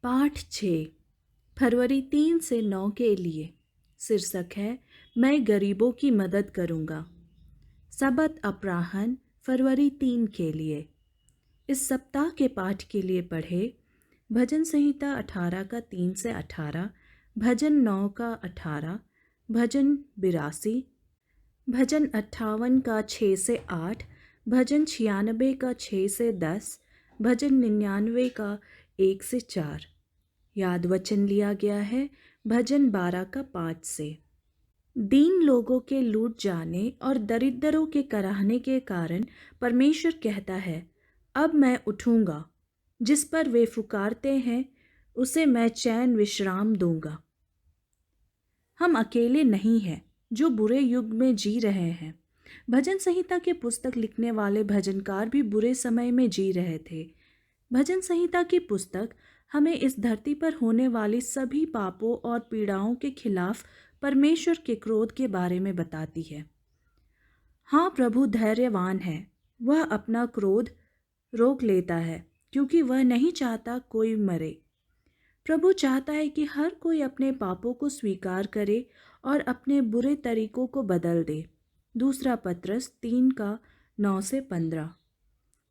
पाठ 6 फरवरी 3 से 9 के लिए। शीर्षक है मैं गरीबों की मदद करूंगा। सबत अपराह्न फरवरी 3 के लिए। इस सप्ताह के पाठ के लिए पढ़े भजन संहिता 18 का 3 से 18, भजन 9 का 18, भजन 82, भजन 58 का 6 से 8, भजन 96 का 6 से 10, भजन 99 का 1 से 4। याद वचन लिया गया है भजन 12 का 5 से। दीन लोगों के लूट जाने और दरिद्रों के कराहने के कारण परमेश्वर कहता है, अब मैं उठूंगा। जिस पर वे पुकारते हैं उसे मैं चैन विश्राम दूंगा। हम अकेले नहीं हैं जो बुरे युग में जी रहे हैं। भजन संहिता के पुस्तक लिखने वाले भजनकार भी बुरे समय में जी रहे थे। भजन संहिता की पुस्तक हमें इस धरती पर होने वाली सभी पापों और पीड़ाओं के खिलाफ परमेश्वर के क्रोध के बारे में बताती है। हाँ, प्रभु धैर्यवान है। वह अपना क्रोध रोक लेता है क्योंकि वह नहीं चाहता कोई मरे। प्रभु चाहता है कि हर कोई अपने पापों को स्वीकार करे और अपने बुरे तरीकों को बदल दे। दूसरा पत्रस 3 का 9 से 15।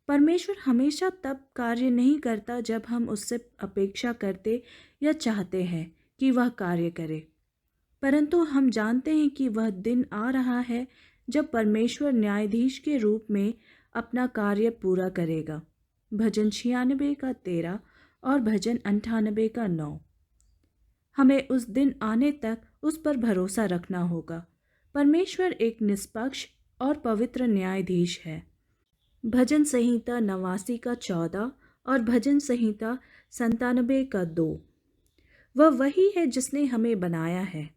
परमेश्वर हमेशा तब कार्य नहीं करता जब हम उससे अपेक्षा करते या चाहते हैं कि वह कार्य करे, परंतु हम जानते हैं कि वह दिन आ रहा है जब परमेश्वर न्यायाधीश के रूप में अपना कार्य पूरा करेगा। भजन 96 का 13 और भजन 98 का 9। हमें उस दिन आने तक उस पर भरोसा रखना होगा। परमेश्वर एक निष्पक्ष और पवित्र न्यायाधीश है। भजन संहिता 89 का 14 और भजन संहिता 97 का 2। वह वही है जिसने हमें बनाया है।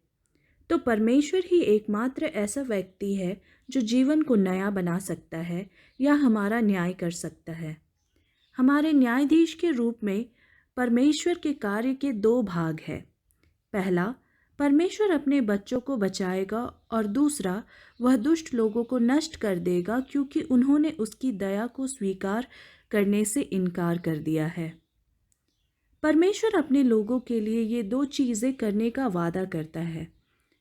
तो परमेश्वर ही एकमात्र ऐसा व्यक्ति है जो जीवन को नया बना सकता है या हमारा न्याय कर सकता है। हमारे न्यायाधीश के रूप में परमेश्वर के कार्य के 2 भाग हैं। पहला, परमेश्वर अपने बच्चों को बचाएगा और दूसरा, वह दुष्ट लोगों को नष्ट कर देगा क्योंकि उन्होंने उसकी दया को स्वीकार करने से इनकार कर दिया है। परमेश्वर अपने लोगों के लिए ये 2 चीज़ें करने का वादा करता है।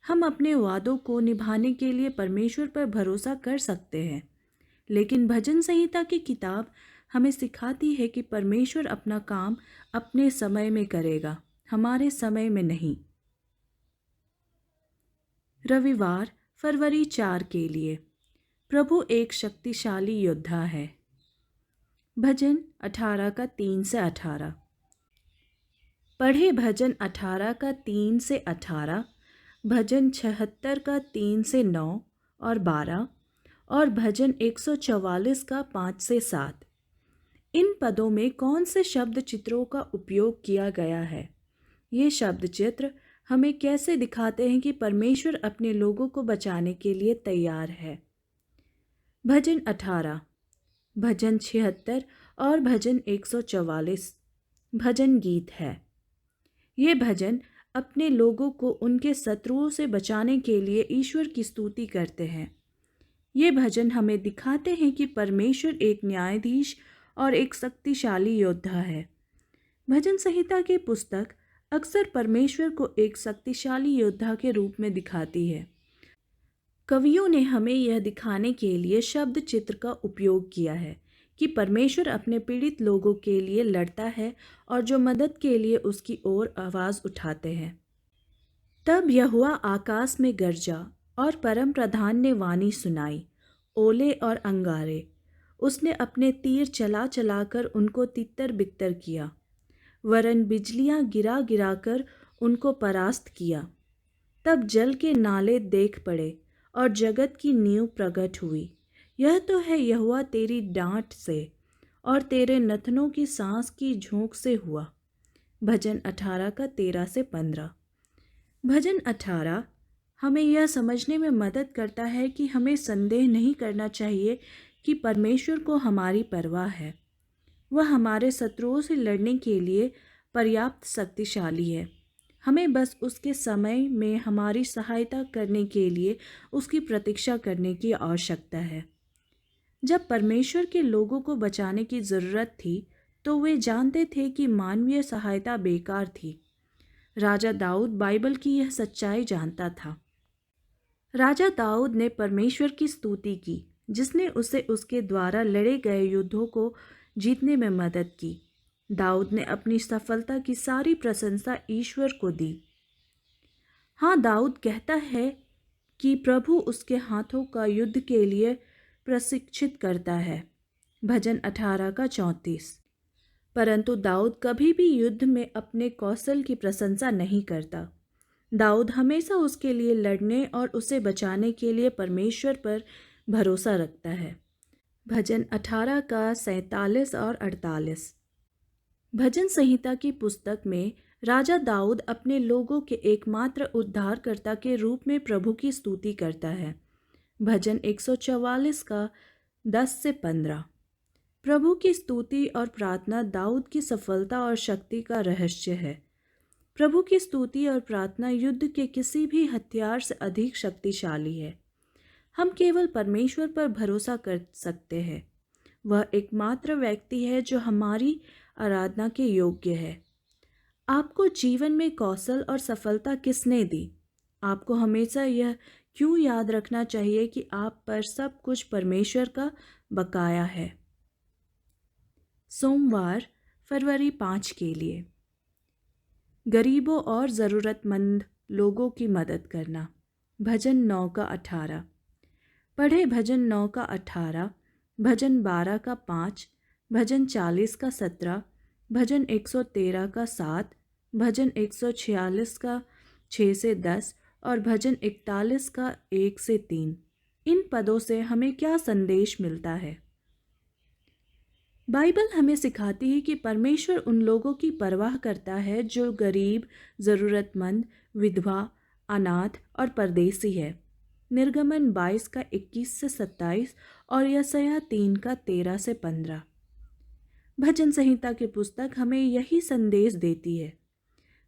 हम अपने वादों को निभाने के लिए परमेश्वर पर भरोसा कर सकते हैं, लेकिन भजन संहिता की किताब हमें सिखाती है कि परमेश्वर अपना काम अपने समय में करेगा, हमारे समय में नहीं। रविवार फरवरी 4 के लिए। प्रभु एक शक्तिशाली योद्धा है। भजन 18 का 3 से 18। पढ़े भजन 18 का 3 से 18, भजन 76 का 3 से 9 और 12 और भजन 144 का 5 से 7। इन पदों में कौन से शब्द चित्रों का उपयोग किया गया है? ये शब्द चित्र हमें कैसे दिखाते हैं कि परमेश्वर अपने लोगों को बचाने के लिए तैयार है। भजन 18, भजन 76 और भजन 144 भजन गीत है। ये भजन अपने लोगों को उनके शत्रुओं से बचाने के लिए ईश्वर की स्तुति करते हैं। ये भजन हमें दिखाते हैं कि परमेश्वर एक न्यायाधीश और एक शक्तिशाली योद्धा है। भजन संहिता की पुस्तक अक्सर परमेश्वर को एक शक्तिशाली योद्धा के रूप में दिखाती है। कवियों ने हमें यह दिखाने के लिए शब्द चित्र का उपयोग किया है कि परमेश्वर अपने पीड़ित लोगों के लिए लड़ता है और जो मदद के लिए उसकी ओर आवाज़ उठाते हैं। तब यहोवा आकाश में गरजा और परम प्रधान ने वाणी सुनाई, ओले और अंगारे। उसने अपने तीर चला चलाकर उनको तितर बितर किया, वरन बिजलियां गिरा गिराकर उनको परास्त किया। तब जल के नाले देख पड़े और जगत की नींव प्रकट हुई। यह तो है यहोवा तेरी डांट से और तेरे नथनों की सांस की झोंक से हुआ। भजन 18 का 13 से 15। भजन 18 हमें यह समझने में मदद करता है कि हमें संदेह नहीं करना चाहिए कि परमेश्वर को हमारी परवाह है। वह हमारे शत्रुओं से लड़ने के लिए पर्याप्त शक्तिशाली है। हमें बस उसके समय में हमारी सहायता करने के लिए उसकी प्रतीक्षा करने की आवश्यकता है। जब परमेश्वर के लोगों को बचाने की ज़रूरत थी तो वे जानते थे कि मानवीय सहायता बेकार थी। राजा दाऊद बाइबल की यह सच्चाई जानता था। राजा दाऊद ने परमेश्वर की स्तुति की, जिसने उसे उसके द्वारा लड़े गए युद्धों को जीतने में मदद की। दाऊद ने अपनी सफलता की सारी प्रशंसा ईश्वर को दी। हाँ, दाऊद कहता है कि प्रभु उसके हाथों का युद्ध के लिए प्रशिक्षित करता है। भजन 18 का 34। परंतु दाऊद कभी भी युद्ध में अपने कौशल की प्रशंसा नहीं करता। दाऊद हमेशा उसके लिए लड़ने और उसे बचाने के लिए परमेश्वर पर भरोसा रखता है। भजन 18 का 47 और 48। भजन संहिता की पुस्तक में राजा दाऊद अपने लोगों के एकमात्र उद्धारकर्ता के रूप में प्रभु की स्तुति करता है। भजन 144 का 10 से 15। प्रभु की स्तुति और प्रार्थना दाऊद की सफलता और शक्ति का रहस्य है। प्रभु की स्तुति और प्रार्थना युद्ध के किसी भी हथियार से अधिक शक्तिशाली है। हम केवल परमेश्वर पर भरोसा कर सकते हैं। वह एकमात्र व्यक्ति है जो हमारी आराधना के योग्य है। आपको जीवन में कौशल और सफलता किसने दी? आपको हमेशा यह क्यों याद रखना चाहिए कि आप पर सब कुछ परमेश्वर का बकाया है। सोमवार, फरवरी 5 के लिए गरीबों और ज़रूरतमंद लोगों की मदद करना। भजन 9 का 18। पढ़े भजन 9 का 18, भजन 12 का 5, भजन 40 का 17, भजन 113 का 7, भजन 146 का 6 से 10 और भजन 41 का 1 से 3। इन पदों से हमें क्या संदेश मिलता है? बाइबल हमें सिखाती है कि परमेश्वर उन लोगों की परवाह करता है जो गरीब, ज़रूरतमंद, विधवा, अनाथ और परदेसी है। निर्गमन 22 का 21 से 27 और यशायाह 3 का 13 से 15। भजन संहिता की पुस्तक हमें यही संदेश देती है।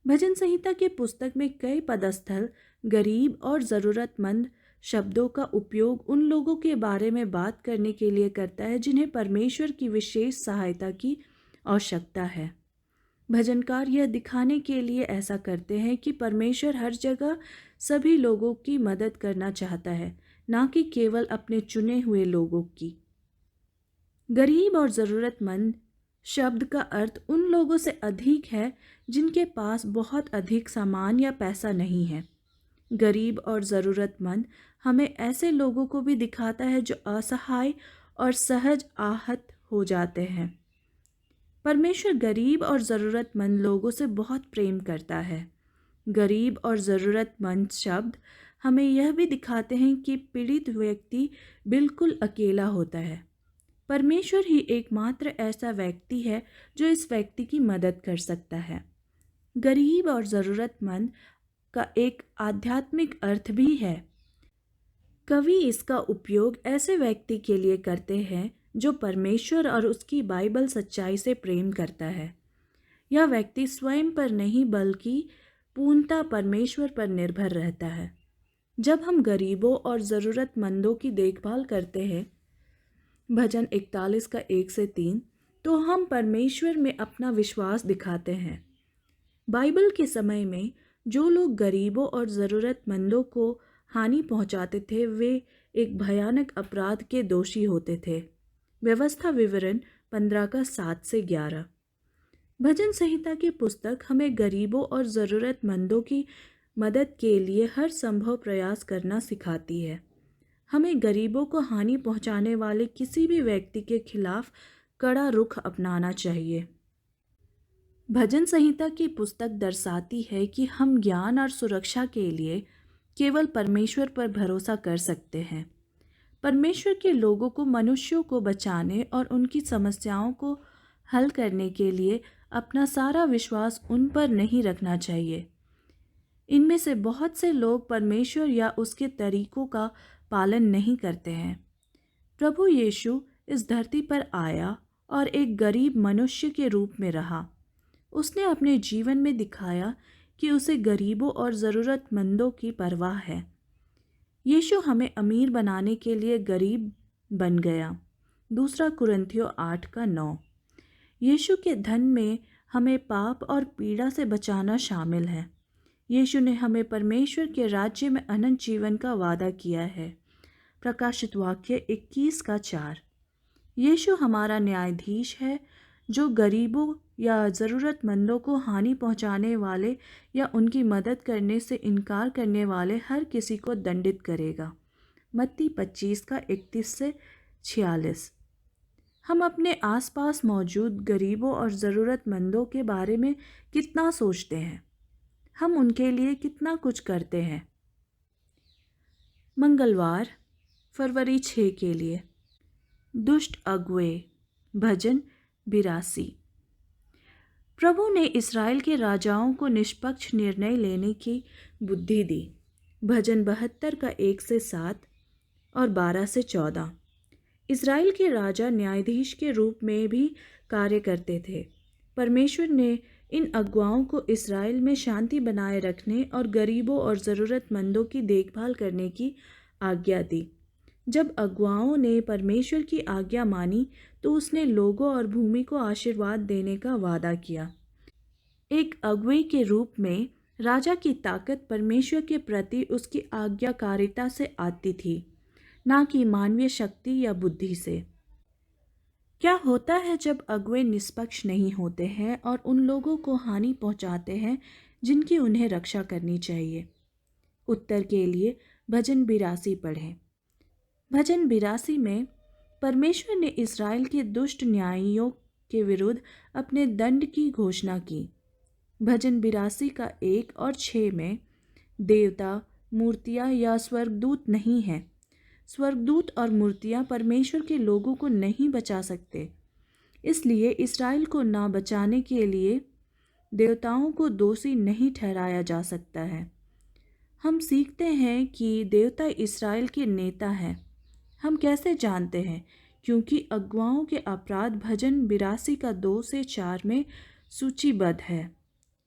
भजन संहिता की पुस्तक में कई पदस्थल गरीब और ज़रूरतमंद शब्दों का उपयोग उन लोगों के बारे में बात करने के लिए करता है जिन्हें परमेश्वर की विशेष सहायता की आवश्यकता है। भजनकार यह दिखाने के लिए ऐसा करते हैं कि परमेश्वर हर जगह सभी लोगों की मदद करना चाहता है, ना कि केवल अपने चुने हुए लोगों की। गरीब और ज़रूरतमंद शब्द का अर्थ उन लोगों से अधिक है जिनके पास बहुत अधिक सामान या पैसा नहीं है। गरीब और ज़रूरतमंद हमें ऐसे लोगों को भी दिखाता है जो असहाय और सहज आहत हो जाते हैं। परमेश्वर गरीब और ज़रूरतमंद लोगों से बहुत प्रेम करता है। गरीब और ज़रूरतमंद शब्द हमें यह भी दिखाते हैं कि पीड़ित व्यक्ति बिल्कुल अकेला होता है। परमेश्वर ही एकमात्र ऐसा व्यक्ति है जो इस व्यक्ति की मदद कर सकता है। गरीब और ज़रूरतमंद का एक आध्यात्मिक अर्थ भी है। कवि इसका उपयोग ऐसे व्यक्ति के लिए करते हैं जो परमेश्वर और उसकी बाइबल सच्चाई से प्रेम करता है। यह व्यक्ति स्वयं पर नहीं बल्कि पूर्णतः परमेश्वर पर निर्भर रहता है। जब हम गरीबों और ज़रूरतमंदों की देखभाल करते हैं, भजन 41 का 1 से 3, तो हम परमेश्वर में अपना विश्वास दिखाते हैं। बाइबल के समय में जो लोग गरीबों और ज़रूरतमंदों को हानि पहुंचाते थे वे एक भयानक अपराध के दोषी होते थे। व्यवस्था विवरण 15 का 7 से 11। भजन संहिता की पुस्तक हमें गरीबों और ज़रूरतमंदों की मदद के लिए हर संभव प्रयास करना सिखाती है। हमें गरीबों को हानि पहुंचाने वाले किसी भी व्यक्ति के खिलाफ कड़ा रुख अपनाना चाहिए। भजन संहिता की पुस्तक दर्शाती है कि हम ज्ञान और सुरक्षा के लिए केवल परमेश्वर पर भरोसा कर सकते हैं। परमेश्वर के लोगों को मनुष्यों को बचाने और उनकी समस्याओं को हल करने के लिए अपना सारा विश्वास उन पर नहीं रखना चाहिए। इनमें से बहुत से लोग परमेश्वर या उसके तरीकों का पालन नहीं करते हैं। प्रभु यीशु इस धरती पर आया और एक गरीब मनुष्य के रूप में रहा। उसने अपने जीवन में दिखाया कि उसे गरीबों और ज़रूरतमंदों की परवाह है। यीशु हमें अमीर बनाने के लिए गरीब बन गया। 2 कुरिन्थियों 8 का 9। यीशु के धन में हमें पाप और पीड़ा से बचाना शामिल है। यीशु ने हमें परमेश्वर के राज्य में अनंत जीवन का वादा किया है। प्रकाशित वाक्य 21:4। यीशु हमारा न्यायाधीश है जो गरीबों या ज़रूरतमंदों को हानि पहुंचाने वाले या उनकी मदद करने से इनकार करने वाले हर किसी को दंडित करेगा। मत्ती 25:31-46। हम अपने आसपास मौजूद गरीबों और ज़रूरतमंदों के बारे में कितना सोचते हैं? हम उनके लिए कितना कुछ करते हैं? मंगलवार, फरवरी 6 के लिए दुष्ट अगुए, भजन 82। प्रभु ने इस्राएल के राजाओं को निष्पक्ष निर्णय लेने की बुद्धि दी। भजन 72 का 1-7 और 12-14। इस्राएल के राजा न्यायाधीश के रूप में भी कार्य करते थे। परमेश्वर ने इन अगुवाओं को इस्राएल में शांति बनाए रखने और गरीबों और ज़रूरतमंदों की देखभाल करने की आज्ञा दी। जब अगुवाओं ने परमेश्वर की आज्ञा मानी तो उसने लोगों और भूमि को आशीर्वाद देने का वादा किया। एक अगुवे के रूप में राजा की ताकत परमेश्वर के प्रति उसकी आज्ञाकारिता से आती थी, ना कि मानवीय शक्ति या बुद्धि से। क्या होता है जब अगुवे निष्पक्ष नहीं होते हैं और उन लोगों को हानि पहुंचाते हैं जिनकी उन्हें रक्षा करनी चाहिए? उत्तर के लिए भजन 82 पढ़ें। भजन 82 में परमेश्वर ने इस्राएल के दुष्ट न्यायियों के विरुद्ध अपने दंड की घोषणा की। भजन 82 का 1 और 6 में देवता, मूर्तियाँ या स्वर्गदूत नहीं हैं। स्वर्गदूत और मूर्तियाँ परमेश्वर के लोगों को नहीं बचा सकते। इसलिए इस्राएल को ना बचाने के लिए देवताओं को दोषी नहीं ठहराया जा सकता है। हम सीखते हैं कि देवता इस्राएल के नेता हैं। हम कैसे जानते हैं? क्योंकि अगुवाओं के अपराध भजन 82 का 2-4 में सूचीबद्ध है।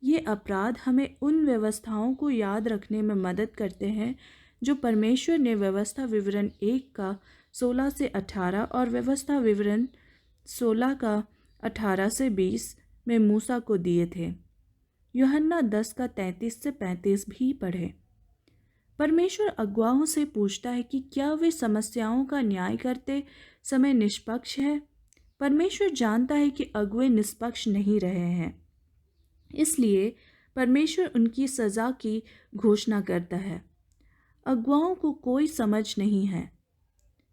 ये अपराध हमें उन व्यवस्थाओं को याद रखने में मदद करते हैं जो परमेश्वर ने व्यवस्था विवरण 1 का 16-18 और व्यवस्था विवरण 16 का 18-20 में मूसा को दिए थे। यूहन्ना 10 का 33-35 भी पढ़े। परमेश्वर अगुवाओं से पूछता है कि क्या वे समस्याओं का न्याय करते समय निष्पक्ष है। परमेश्वर जानता है कि अगुवे निष्पक्ष नहीं रहे हैं, इसलिए परमेश्वर उनकी सज़ा की घोषणा करता है। अगुवाओं को कोई समझ नहीं है।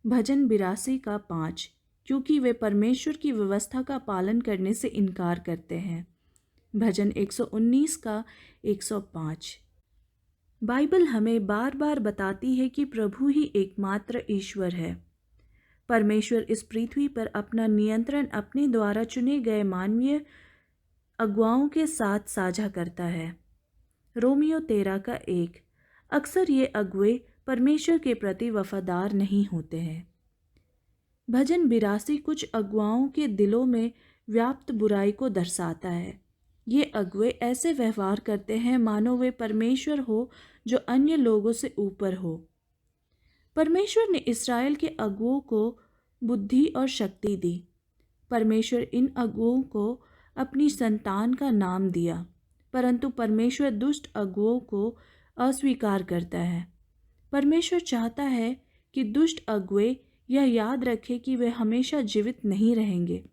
भजन 82 का 5, क्योंकि वे परमेश्वर की व्यवस्था का पालन करने से इनकार करते हैं। भजन 119 का 105। बाइबल हमें बार बार बताती है कि प्रभु ही एकमात्र ईश्वर है। परमेश्वर इस पृथ्वी पर अपना नियंत्रण अपने द्वारा चुने गए मानवीय अगुवाओं के साथ साझा करता है। रोमियो 13 का 1। अक्सर ये अगुवे परमेश्वर के प्रति वफादार नहीं होते हैं। भजन 82 कुछ अगुवाओं के दिलों में व्याप्त बुराई को दर्शाता है। ये अगुवे ऐसे व्यवहार करते हैं मानो वे परमेश्वर हो जो अन्य लोगों से ऊपर हो। परमेश्वर ने इस्राएल के अगुवों को बुद्धि और शक्ति दी। परमेश्वर इन अगुवों को अपनी संतान का नाम दिया, परंतु परमेश्वर दुष्ट अगुवों को अस्वीकार करता है। परमेश्वर चाहता है कि दुष्ट अगुवे यह याद रखें कि वे हमेशा जीवित नहीं रहेंगे।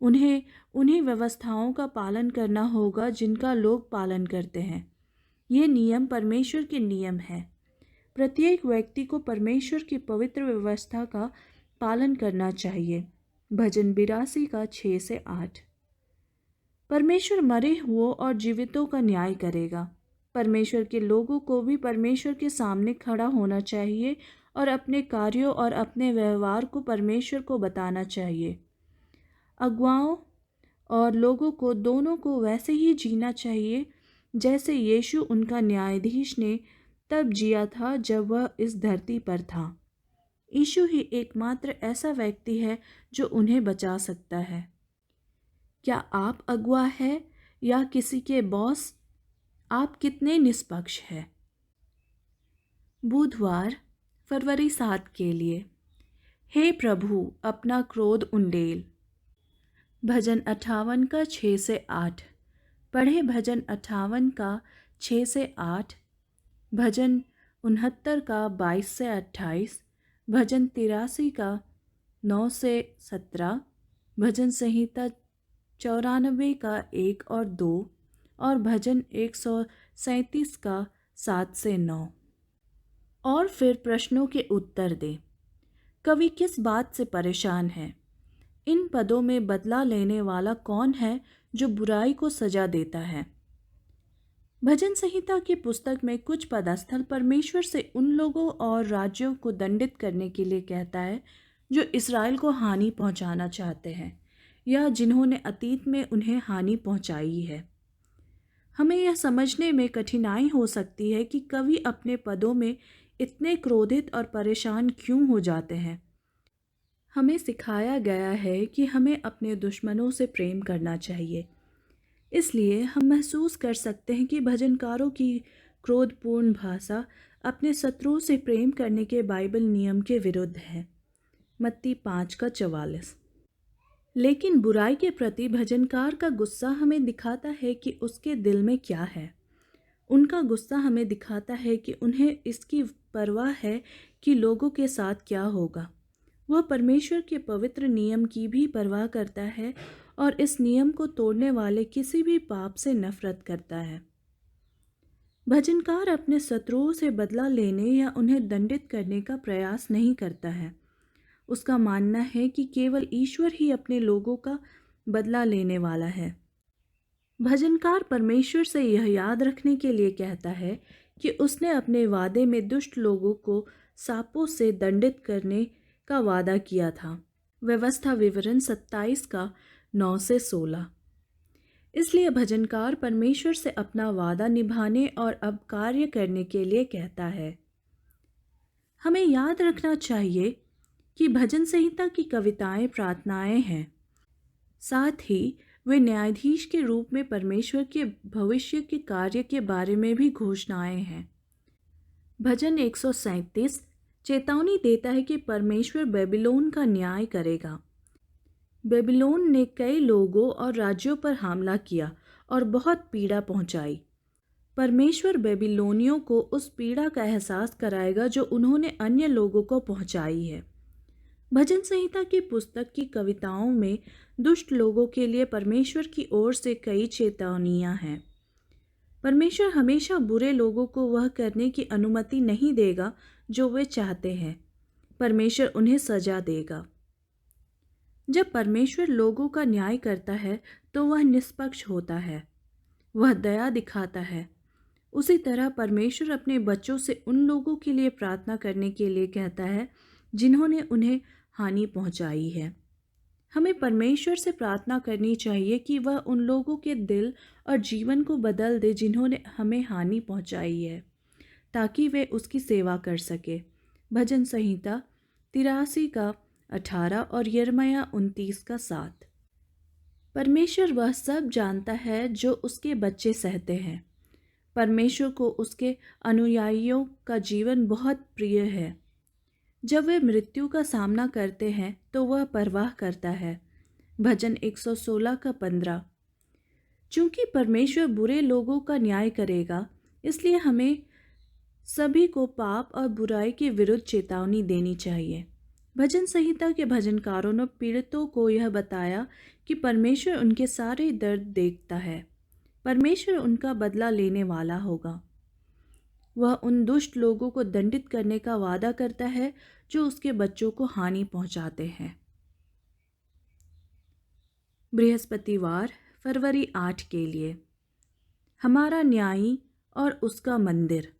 उन्हें व्यवस्थाओं का पालन करना होगा जिनका लोग पालन करते हैं। ये नियम परमेश्वर के नियम हैं। प्रत्येक व्यक्ति को परमेश्वर की पवित्र व्यवस्था का पालन करना चाहिए। भजन 82 का 6-8। परमेश्वर मरे हुओं और जीवितों का न्याय करेगा। परमेश्वर के लोगों को भी परमेश्वर के सामने खड़ा होना चाहिए और अपने कार्यों और अपने व्यवहार को परमेश्वर को बताना चाहिए। अगुवाओं और लोगों को दोनों को वैसे ही जीना चाहिए जैसे यीशु उनका न्यायाधीश ने तब जिया था जब वह इस धरती पर था। यीशु ही एकमात्र ऐसा व्यक्ति है जो उन्हें बचा सकता है। क्या आप अगुवा है या किसी के बॉस? आप कितने निष्पक्ष हैं? बुधवार, फरवरी 7 के लिए हे प्रभु अपना क्रोध उंडेल। भजन 58 का 6 से 8। पढ़े भजन 58 का 6 से 8, भजन 69 का 22 से 28, भजन 83 का 9 से 17, भजन संहिता 94 का 1 और 2, और भजन 137 का 7 से 9। और फिर प्रश्नों के उत्तर दें। कवि किस बात से परेशान है? इन पदों में बदला लेने वाला कौन है जो बुराई को सजा देता है? भजन संहिता की पुस्तक में कुछ पदस्थल परमेश्वर से उन लोगों और राज्यों को दंडित करने के लिए कहता है जो इसराइल को हानि पहुंचाना चाहते हैं या जिन्होंने अतीत में उन्हें हानि पहुंचाई है। हमें यह समझने में कठिनाई हो सकती है कि कवि अपने पदों में इतने क्रोधित और परेशान क्यों हो जाते हैं। हमें सिखाया गया है कि हमें अपने दुश्मनों से प्रेम करना चाहिए। इसलिए हम महसूस कर सकते हैं कि भजनकारों की क्रोधपूर्ण भाषा अपने शत्रुओं से प्रेम करने के बाइबल नियम के विरुद्ध है। मत्ती 5 का 44। लेकिन बुराई के प्रति भजनकार का गुस्सा हमें दिखाता है कि उसके दिल में क्या है। उनका गुस्सा हमें दिखाता है कि उन्हें इसकी परवाह है कि लोगों के साथ क्या होगा। वह परमेश्वर के पवित्र नियम की भी परवाह करता है और इस नियम को तोड़ने वाले किसी भी पाप से नफरत करता है। भजनकार अपने शत्रुओं से बदला लेने या उन्हें दंडित करने का प्रयास नहीं करता है। उसका मानना है कि केवल ईश्वर ही अपने लोगों का बदला लेने वाला है। भजनकार परमेश्वर से यह याद रखने के लिए कहता है कि उसने अपने वादे में दुष्ट लोगों को सांपों से दंडित करने का वादा किया था। व्यवस्था विवरण 27 का 9 से 16। इसलिए भजनकार परमेश्वर से अपना वादा निभाने और अब कार्य करने के लिए कहता है। हमें याद रखना चाहिए कि भजन संहिता की कविताएं प्रार्थनाएं हैं। साथ ही वे न्यायाधीश के रूप में परमेश्वर के भविष्य के कार्य के बारे में भी घोषणाएं हैं। भजन 137 चेतावनी देता है कि परमेश्वर बेबीलोन का न्याय करेगा। बेबीलोन ने कई लोगों और राज्यों पर हमला किया और बहुत पीड़ा पहुंचाई। परमेश्वर बेबीलोनियों को उस पीड़ा का एहसास कराएगा जो उन्होंने अन्य लोगों को पहुंचाई है। भजन संहिता की पुस्तक की कविताओं में दुष्ट लोगों के लिए परमेश्वर की ओर से कई चेतावनियां हैं। परमेश्वर हमेशा बुरे लोगों को वह करने की अनुमति नहीं देगा जो वे चाहते हैं। परमेश्वर उन्हें सजा देगा। जब परमेश्वर लोगों का न्याय करता है तो वह निष्पक्ष होता है, वह दया दिखाता है। उसी तरह परमेश्वर अपने बच्चों से उन लोगों के लिए प्रार्थना करने के लिए कहता है जिन्होंने उन्हें हानि पहुंचाई है। हमें परमेश्वर से प्रार्थना करनी चाहिए कि वह उन लोगों के दिल और जीवन को बदल दे जिन्होंने हमें हानि पहुंचाई है, ताकि वे उसकी सेवा कर सके। भजन संहिता 83 का 18 और यिर्मयाह 29 का 7। परमेश्वर वह सब जानता है जो उसके बच्चे सहते हैं। परमेश्वर को उसके अनुयायियों का जीवन बहुत प्रिय है। जब वे मृत्यु का सामना करते हैं तो वह परवाह करता है। भजन 116 का 15। चूंकि परमेश्वर बुरे लोगों का न्याय करेगा, इसलिए हमें सभी को पाप और बुराई के विरुद्ध चेतावनी देनी चाहिए। भजन संहिता के भजनकारों ने पीड़ितों को यह बताया कि परमेश्वर उनके सारे दर्द देखता है। परमेश्वर उनका बदला लेने वाला होगा। वह उन दुष्ट लोगों को दंडित करने का वादा करता है जो उसके बच्चों को हानि पहुंचाते हैं। बृहस्पतिवार फरवरी 8 के लिए हमारा न्यायी और उसका मंदिर।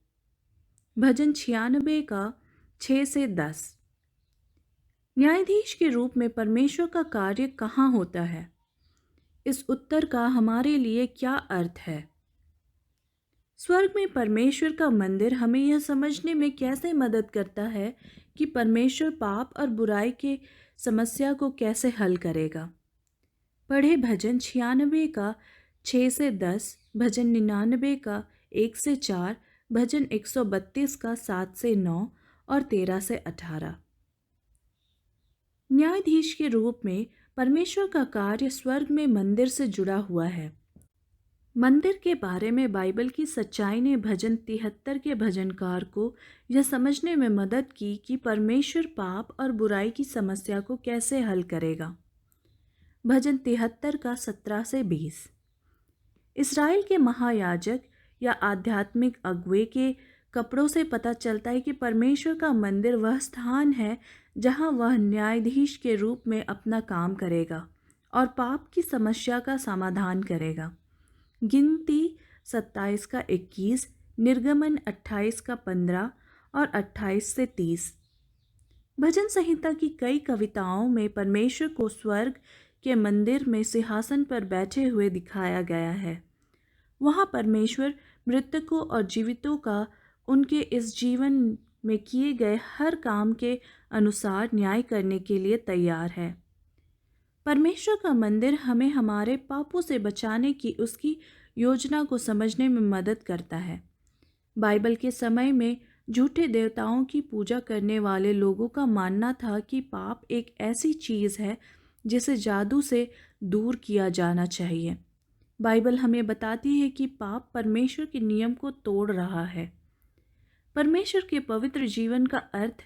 भजन 96 का 6 से 10। न्यायाधीश के रूप में परमेश्वर का कार्य कहाँ होता है? इस उत्तर का हमारे लिए क्या अर्थ है? स्वर्ग में परमेश्वर का मंदिर हमें यह समझने में कैसे मदद करता है कि परमेश्वर पाप और बुराई के समस्या को कैसे हल करेगा। पढ़े भजन 96 का 6 से 10, भजन 99 का 1 से 4, भजन 132 का 7 से 9 और 13 से 18। न्यायाधीश के रूप में परमेश्वर का कार्य स्वर्ग में मंदिर से जुड़ा हुआ है। मंदिर के बारे में बाइबल की सच्चाई ने भजन 73 के भजनकार को यह समझने में मदद की कि परमेश्वर पाप और बुराई की समस्या को कैसे हल करेगा। भजन 73 का 17 से 20। इस्राएल के महायाजक या आध्यात्मिक अगुवे के कपड़ों से पता चलता है कि परमेश्वर का मंदिर वह स्थान है जहां वह न्यायाधीश के रूप में अपना काम करेगा और पाप की समस्या का समाधान करेगा। गिनती 27 का 21, निर्गमन 28 का 15 और 28 से 30। भजन संहिता की कई कविताओं में परमेश्वर को स्वर्ग के मंदिर में सिंहासन पर बैठे हुए दिखाया गया है। वहाँ परमेश्वर मृतकों और जीवितों का उनके इस जीवन में किए गए हर काम के अनुसार न्याय करने के लिए तैयार है। परमेश्वर का मंदिर हमें हमारे पापों से बचाने की उसकी योजना को समझने में मदद करता है। बाइबल के समय में झूठे देवताओं की पूजा करने वाले लोगों का मानना था कि पाप एक ऐसी चीज़ है जिसे जादू से दूर किया जाना चाहिए। बाइबल हमें बताती है कि पाप परमेश्वर के नियम को तोड़ रहा है। परमेश्वर के पवित्र जीवन का अर्थ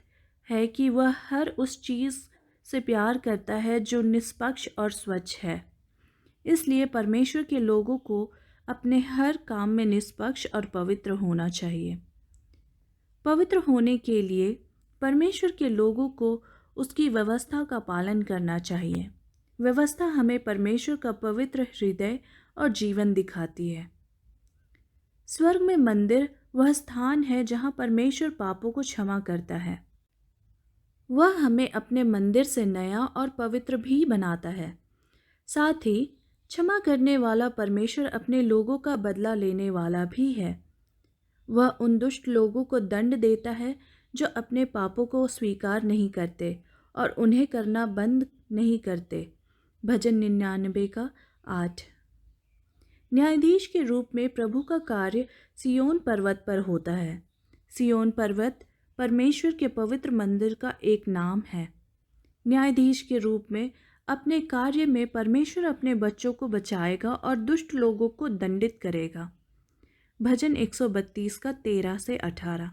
है कि वह हर उस चीज़ से प्यार करता है जो निष्पक्ष और स्वच्छ है। इसलिए परमेश्वर के लोगों को अपने हर काम में निष्पक्ष और पवित्र होना चाहिए। पवित्र होने के लिए परमेश्वर के लोगों को उसकी व्यवस्था का पालन करना चाहिए। व्यवस्था हमें परमेश्वर का पवित्र हृदय और जीवन दिखाती है। स्वर्ग में मंदिर वह स्थान है जहाँ परमेश्वर पापों को क्षमा करता है। वह हमें अपने मंदिर से नया और पवित्र भी बनाता है। साथ ही क्षमा करने वाला परमेश्वर अपने लोगों का बदला लेने वाला भी है। वह उन दुष्ट लोगों को दंड देता है जो अपने पापों को स्वीकार नहीं करते और उन्हें करना बंद नहीं करते। भजन 99 का 8। न्यायाधीश के रूप में प्रभु का कार्य सियोन पर्वत पर होता है। सियोन पर्वत परमेश्वर के पवित्र मंदिर का एक नाम है। न्यायाधीश के रूप में अपने कार्य में परमेश्वर अपने बच्चों को बचाएगा और दुष्ट लोगों को दंडित करेगा। भजन 132 का 13 से 18।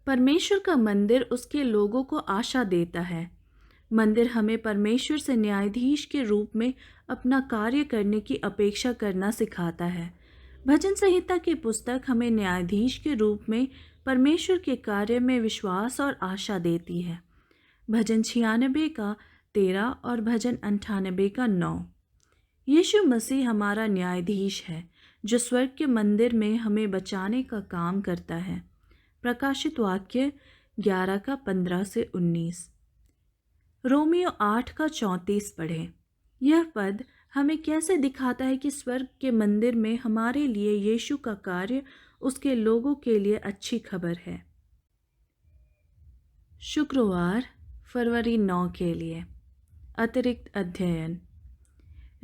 परमेश्वर का मंदिर उसके लोगों को आशा देता है। मंदिर हमें परमेश्वर से न्यायाधीश के रूप में अपना कार्य करने की अपेक्षा करना सिखाता है। भजन संहिता की पुस्तक हमें न्यायाधीश के रूप में परमेश्वर के कार्य में विश्वास और आशा देती है। भजन 96 का 13 और भजन 98 का 9। यीशु मसीह हमारा न्यायाधीश है जो स्वर्ग के मंदिर में हमें बचाने का काम करता है। प्रकाशित वाक्य 11 का 15 से 19। रोमियो 8 का 34 पढ़ें। यह पद हमें कैसे दिखाता है कि स्वर्ग के मंदिर में हमारे लिए यीशु का कार्य उसके लोगों के लिए अच्छी खबर है। शुक्रवार फरवरी 9 के लिए अतिरिक्त अध्ययन।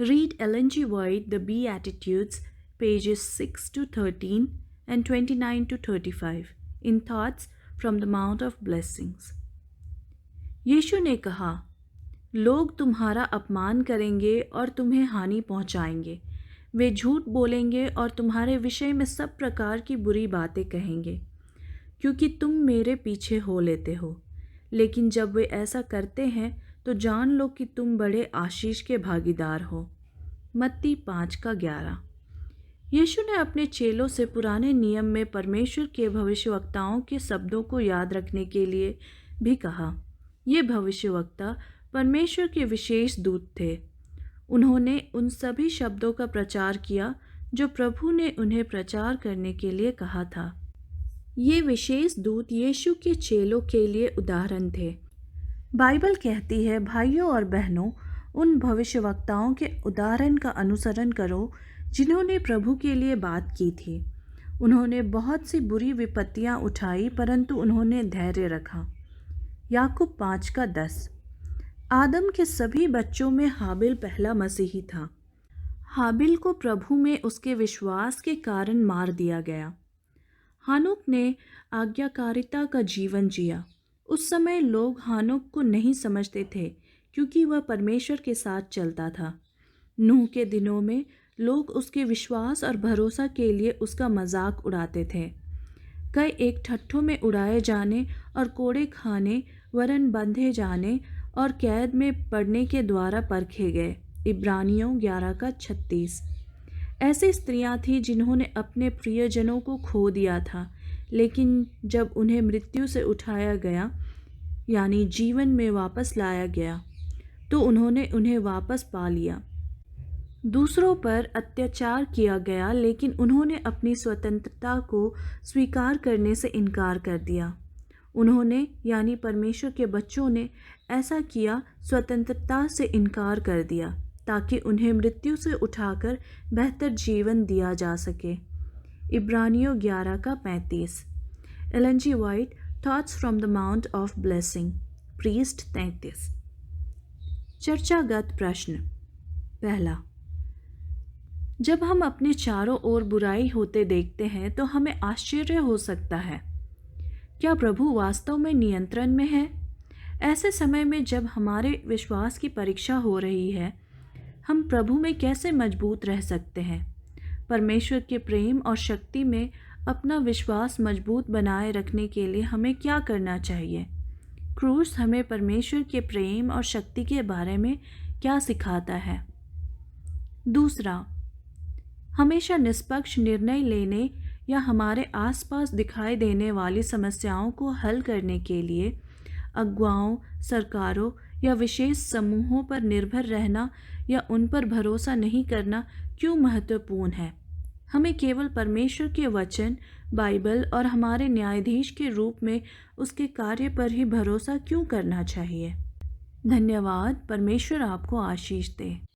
Read Ellen G. White, The Beatitudes, pages 6 to 13 and 29 to 35, in Thoughts from the Mount of Blessings. यीशु ने कहा, लोग तुम्हारा अपमान करेंगे और तुम्हें हानि पहुंचाएंगे। वे झूठ बोलेंगे और तुम्हारे विषय में सब प्रकार की बुरी बातें कहेंगे, क्योंकि तुम मेरे पीछे हो लेते हो। लेकिन जब वे ऐसा करते हैं तो जान लो कि तुम बड़े आशीष के भागीदार हो। मत्ती 5 का 11। यीशु ने अपने चेलों से पुराने नियम में परमेश्वर के भविष्यवक्ताओं के शब्दों को याद रखने के लिए भी कहा। ये भविष्यवक्ता परमेश्वर के विशेष दूत थे। उन्होंने उन सभी शब्दों का प्रचार किया जो प्रभु ने उन्हें प्रचार करने के लिए कहा था। ये विशेष दूत यीशु के चेलों के लिए उदाहरण थे। बाइबल कहती है, भाइयों और बहनों, उन भविष्यवक्ताओं के उदाहरण का अनुसरण करो जिन्होंने प्रभु के लिए बात की थी। उन्होंने बहुत सी बुरी विपत्तियां उठाई परंतु उन्होंने धैर्य रखा। याकूब 5 का 10। आदम के सभी बच्चों में हाबिल पहला मसीही था। हाबिल को प्रभु में उसके विश्वास के कारण मार दिया गया। हानुक ने आज्ञाकारिता का जीवन जिया। उस समय लोग हानुक को नहीं समझते थे क्योंकि वह परमेश्वर के साथ चलता था। नूह के दिनों में लोग उसके विश्वास और भरोसा के लिए उसका मजाक उड़ाते थे। कई एक ठट्ठों में उड़ाए जाने और कोड़े खाने वरन बंधे जाने और कैद में पड़ने के द्वारा परखे गए। इब्रानियों 11:36। ऐसी स्त्रियां थीं जिन्होंने अपने प्रियजनों को खो दिया था, लेकिन जब उन्हें मृत्यु से उठाया गया यानी जीवन में वापस लाया गया तो उन्होंने उन्हें वापस पा लिया। दूसरों पर अत्याचार किया गया, लेकिन उन्होंने अपनी स्वतंत्रता को स्वीकार करने से इनकार कर दिया। उन्होंने यानी परमेश्वर के बच्चों ने ऐसा किया, स्वतंत्रता से इनकार कर दिया ताकि उन्हें मृत्यु से उठाकर बेहतर जीवन दिया जा सके। इब्रानियों 11:35। Ellen G White, thoughts from the mount of blessing, priest 33। चर्चागत प्रश्न। पहला, जब हम अपने चारों ओर बुराई होते देखते हैं तो हमें आश्चर्य हो सकता है, क्या प्रभु वास्तव में नियंत्रण में है? ऐसे समय में जब हमारे विश्वास की परीक्षा हो रही है, हम प्रभु में कैसे मजबूत रह सकते हैं? परमेश्वर के प्रेम और शक्ति में अपना विश्वास मजबूत बनाए रखने के लिए हमें क्या करना चाहिए? क्रूस हमें परमेश्वर के प्रेम और शक्ति के बारे में क्या सिखाता है? दूसरा, हमेशा निष्पक्ष निर्णय लेने या हमारे आसपास दिखाई देने वाली समस्याओं को हल करने के लिए अगुवाओं, सरकारों या विशेष समूहों पर निर्भर रहना या उन पर भरोसा नहीं करना क्यों महत्वपूर्ण है? हमें केवल परमेश्वर के वचन, बाइबल और हमारे न्यायाधीश के रूप में उसके कार्य पर ही भरोसा क्यों करना चाहिए? धन्यवाद। परमेश्वर आपको आशीष दे।